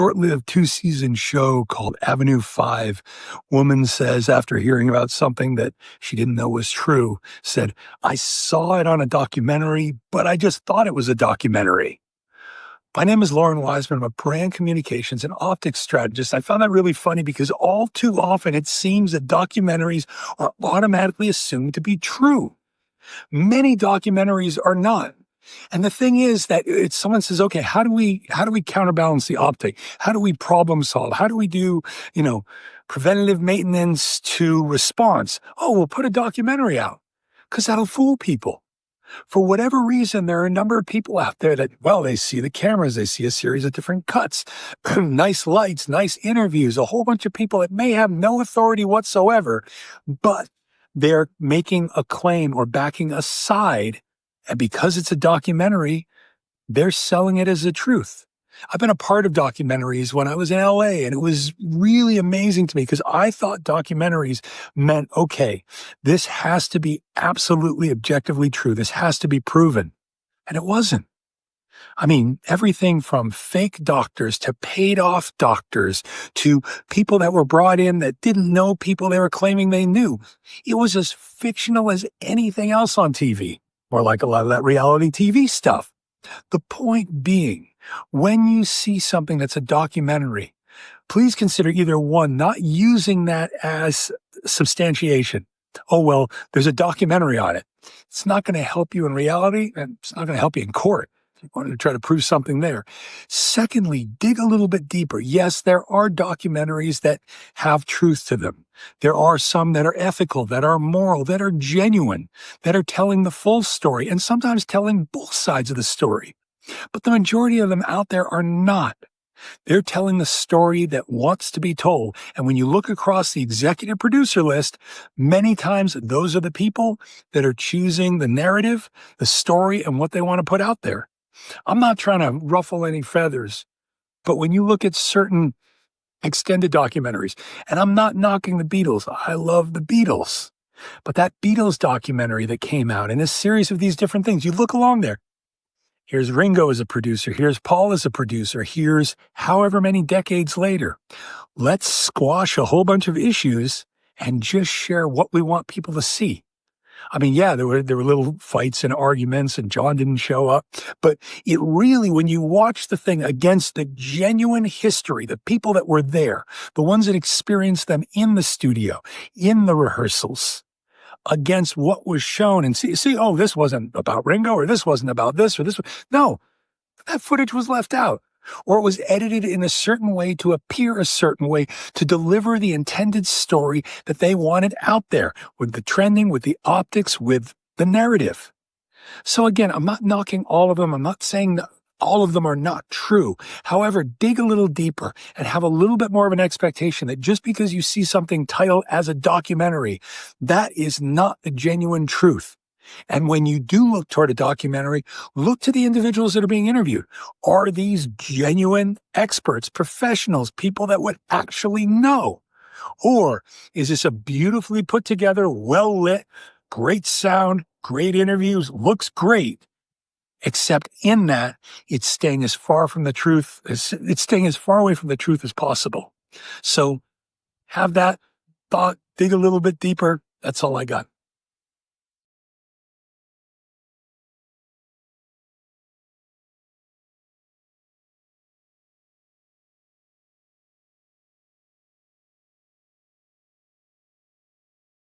short-lived 2-season show called Avenue 5. Woman says, after hearing about something that she didn't know was true, said, "I saw it on a documentary, but I just thought it was a documentary." My name is Loren Weisman. I'm a brand communications and optics strategist. I found that really funny because all too often it seems that documentaries are automatically assumed to be true. Many documentaries are not. And the thing is that someone says, okay, how do we counterbalance the optic? How do we problem solve? How do we do, preventative maintenance to response? Oh, we'll put a documentary out because that'll fool people. For whatever reason, there are a number of people out there that, they see the cameras, they see a series of different cuts, nice lights, nice interviews, a whole bunch of people that may have no authority whatsoever, but they're making a claim or backing a side. And because it's a documentary, they're selling it as the truth. I've been a part of documentaries when I was in LA, and it was really amazing to me because I thought documentaries meant, okay, this has to be absolutely objectively true. This has to be proven. And it wasn't. I mean, everything from fake doctors to paid off doctors to people that were brought in that didn't know people they were claiming they knew. It was as fictional as anything else on TV. Or like a lot of that reality TV stuff. The point being, when you see something that's a documentary, please consider either one, not using that as substantiation. Oh, there's a documentary on it. It's not going to help you in reality, and it's not going to help you in court. You wanted to try to prove something there. Secondly, dig a little bit deeper. Yes, there are documentaries that have truth to them. There are some that are ethical, that are moral, that are genuine, that are telling the full story, and sometimes telling both sides of the story. But the majority of them out there are not. They're telling the story that wants to be told. And when you look across the executive producer list, many times those are the people that are choosing the narrative, the story, and what they want to put out there. I'm not trying to ruffle any feathers, but when you look at certain extended documentaries, and I'm not knocking the Beatles, I love the Beatles, but that Beatles documentary that came out in a series of these different things, you look along there. Here's Ringo as a producer. Here's Paul as a producer. Here's however many decades later. Let's squash a whole bunch of issues and just share what we want people to see. I mean, yeah, there were little fights and arguments, and John didn't show up. But it really, when you watch the thing against the genuine history, the people that were there, the ones that experienced them in the studio, in the rehearsals, against what was shown, and see, oh, this wasn't about Ringo, or this wasn't about this, or this. No, that footage was left out. Or it was edited in a certain way to appear a certain way to deliver the intended story that they wanted out there with the trending, with the optics, with the narrative. So again, I'm not knocking all of them. I'm not saying that all of them are not true. However, dig a little deeper and have a little bit more of an expectation that just because you see something titled as a documentary, that is not the genuine truth. And when you do look toward a documentary, look to the individuals that are being interviewed. Are these genuine experts, professionals, people that would actually know? Or is this a beautifully put together, well-lit, great sound, great interviews, looks great, except in that it's staying as far from the truth, it's staying as far away from the truth as possible. So have that thought, dig a little bit deeper. That's all I got.